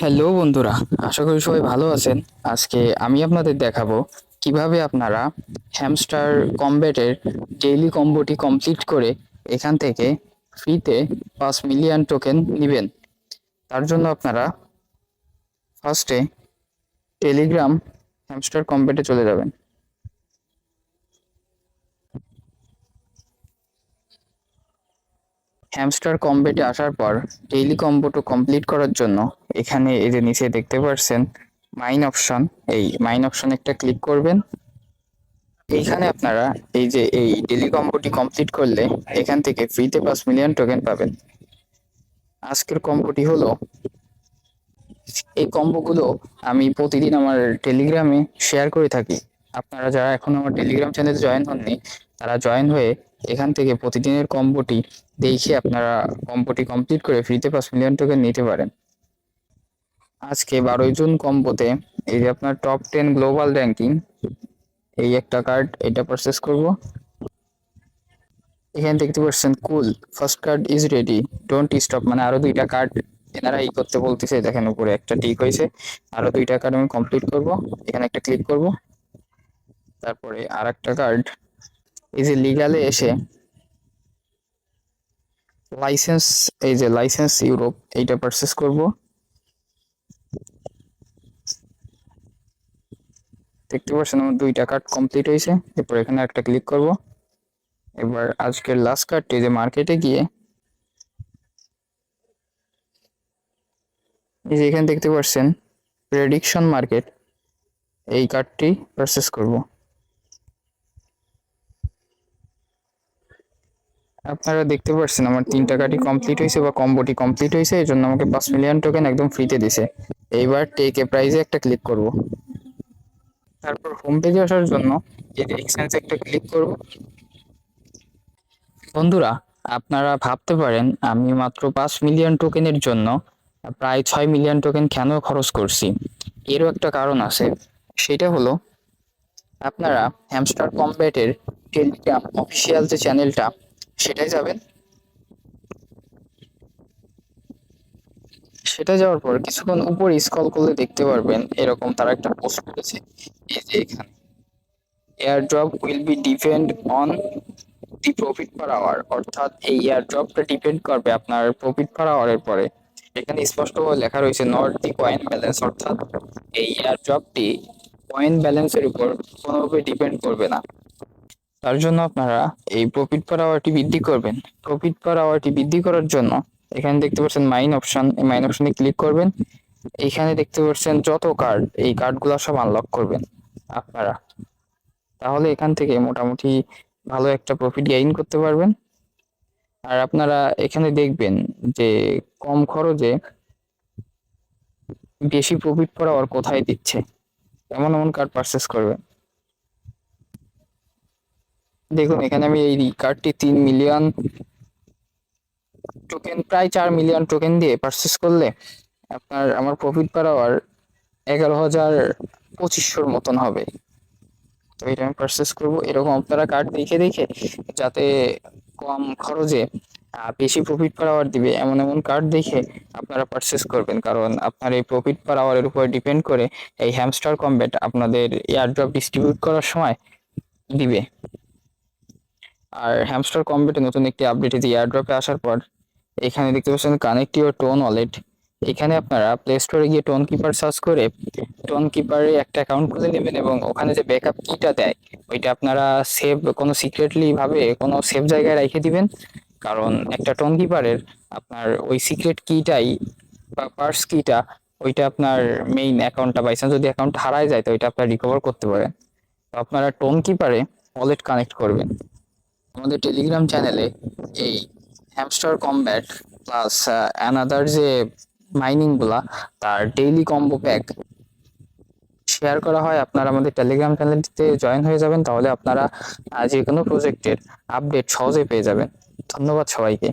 Hello বন্ধুরা, আশা করি সবাই ভালো আছেন। আজকে আমি আপনাদের দেখাবো কিভাবে আপনারা হ্যামস্টার কমব্যাটের ডেইলি কম্বোটি কমপ্লিট করে এখান থেকে ফ্রিতে 5 মিলিয়ন টোকেন নেবেন। তার জন্য আপনারা ফার্স্টে টেলিগ্রাম হ্যামস্টার কমব্যাটে চলে যাবেন। হ্যামস্টার কমব্যাটে আসার পর ডেইলি কম্বোটো কমপ্লিট করার জন্য এখানে এই যে নিচে দেখতে পাচ্ছেন মাইন অপশন, এই মাইন অপশন একটা ক্লিক করবেন। এইখানে আপনারা এই যে এই ডেইলি কম্বোটি কমপ্লিট করলে এখান থেকে ফ্রিতে 5 মিলিয়ন টোকেন পাবেন। আজকের কম্বোটি হলো, এই কম্বোগুলো আমি প্রতিদিন আমার টেলিগ্রামে শেয়ার করে থাকি। আপনারা যারা এখন আমার টেলিগ্রাম চ্যানেলে জয়েন হননি তারা জয়েন হয়ে এখান থেকে প্রতিদিনের কম্বোটি দেখে আপনারা কম্বোটি কমপ্লিট করে ফ্রিতে 5 মিলিয়ন টোকেন নিতে পারেন। আজকে 12ই জুন কম্বোতে এই যে আপনার টপ 10 গ্লোবাল র্যাঙ্কিং, এই একটা কার্ড এটা পারচেস করব। এখানে দেখতে পাচ্ছেন cool first card is ready, don't stop, মানে আরো দুইটা কার্ড এনারা করতে বলতেছে। দেখেন উপরে একটা টিক হয়েছে, আরো দুইটা কার্ড আমি কমপ্লিট করব। এখানে একটা ক্লিক করব, তারপরে আর একটা কার্ড এই যে লিগালে এসে লাইসেন্স, এই যে লাইসেন্স ইউরোপ এইটা পারচেস করব। দেখতে পাচ্ছেন আমার দুইটা কার্ড কমপ্লিট হয়েছে। এরপর এখানে একটা ক্লিক করব। এবার আজকের লাস্ট কার্ডটি যে মার্কেটে গিয়ে এই যে এখানে দেখতে পাচ্ছেন প্রেডিকশন মার্কেট, এই কার্ডটি পারচেস করব। আপনারা দেখতে পাচ্ছেন আমার 3টা কার্ডই কমপ্লিট হয়েছে বা কম্বোটি কমপ্লিট হয়েছে, এই জন্য আমাকে 5 মিলিয়ন টোকেন একদম ফ্রিতে দিছে। এইবার টেক এ প্রাইজে একটা ক্লিক করব। তারপর হোম পেজে আসার জন্য এই যে এক্সচেঞ্জে একটা ক্লিক করব। বন্ধুরা, আপনারা ভাবতে পারেন আমি মাত্র 5 মিলিয়ন টোকেনের জন্য প্রায় 6 মিলিয়ন টোকেন কেন খরচ করছি। এরও একটা কারণ আছে, সেটা হলো আপনারা হ্যামস্টার কমব্যাটের টেলিগ্রাম অফিসিয়াল যে চ্যানেলটা সেটাই যাবেন। সেটা যাওয়ার পর কিছুক্ষণ উপরে স্ক্রল করলে দেখতে পারবেন এরকম তারা একটা পোস্ট করেছে। এই যে এখানে air drop will be depend on the profit per hour, অর্থাৎ এই এয়ার ড্রপটা ডিপেন্ড করবে আপনার প্রফিট পার আওয়ারের পরে। এখানে স্পষ্টভাবে লেখা রয়েছে নট দি কয়েন ব্যালেন্স, অর্থাৎ এই এয়ার ড্রপটি কয়েন ব্যালেন্সের উপর কোনোভাবে ডিপেন্ড করবে না। তার জন্য আপনারা এই প্রফিট পার আওয়ারটি বৃদ্ধি করবেন। প্রফিট পার আওয়ারটি বৃদ্ধি করার জন্য এখানে দেখতে পাচ্ছেন মাইন অপশন, এই মাইন অপশনে ক্লিক করবেন। এইখানে দেখতে পাচ্ছেন যত কার্ড, এই কার্ডগুলো সব আনলক করবেন আপনারা। তাহলে এখান থেকে মোটামুটি ভালো একটা প্রফিট গেইন করতে পারবেন। আর আপনারা এখানে দেখবেন যে কম খরচে বেশি প্রফিট পার আওয়ার কোথায় দিচ্ছে, এমন এমন কার্ড পারচেস করবেন। দেখুন এখানে আমি এই কার্ডটি 3 মিলিয়ন টোকেন, প্রায় 4 মিলিয়ন টোকেন দিয়ে পারচেস করলে আপনার আমার প্রফিট পার আওয়ার 11,2500 মতন হবে। তো এটা আমি পারচেস করবো। এরকম আপনারা কার্ড দেখে দেখে যাতে কম খরচে বেশি প্রফিট পার আওয়ার দিবে এমন এমন কার্ড দেখে আপনারা পারচেস করবেন, কারণ আপনার এই প্রফিট পার আওয়ারের উপর ডিপেন্ড করে এই হ্যামস্টার কমব্যাট আপনাদের এয়ারড্রপ ডিস্ট্রিবিউট করার সময় দিবে। আর হ্যামস্টার কমব্যাটে নতুন একটি আপডেট এই এয়ারড্রপে আসার পর এখানে দেখতে পাচ্ছেন কানেক্ট ইউর টোন ওয়ালেট। এখানে আপনারা প্লে স্টোরে গিয়ে টোন কিপার সার্চ করে টোন কিপারে একটা অ্যাকাউন্ট খুলে নেবেন এবং ওখানে যে ব্যাকআপ কিটা দেয় ওইটা আপনারা সেভ, কোনো সিক্রেটলি ভাবে কোনো সেভ জায়গায় রেখে দিবেন। কারণ একটা টোন কিপারের আপনার ওই সিক্রেট কিটাই বা পার্স কিটা, ওইটা আপনার মেইন অ্যাকাউন্টটা বাই চান্স যদি অ্যাকাউন্ট হারায় যায় তো ওইটা আপনারা রিকভার করতে পারেন। তো আপনারা টোন কিপারে ওয়ালেট কানেক্ট করবেন। আমাদের টেলিগ্রাম চ্যানেলে এই হ্যামস্টার কমব্যাট প্লাস অ্যানাদার যে মাইনিং গুলা তার ডেইলি কম্বো প্যাক শেয়ার করা হয়। আপনারা আমাদের টেলিগ্রাম চ্যানেলটিতে জয়েন হয়ে যাবেন, তাহলে আপনারা যে কোনো প্রজেক্টের আপডেট সহজে পেয়ে যাবেন। ধন্যবাদ সবাইকে।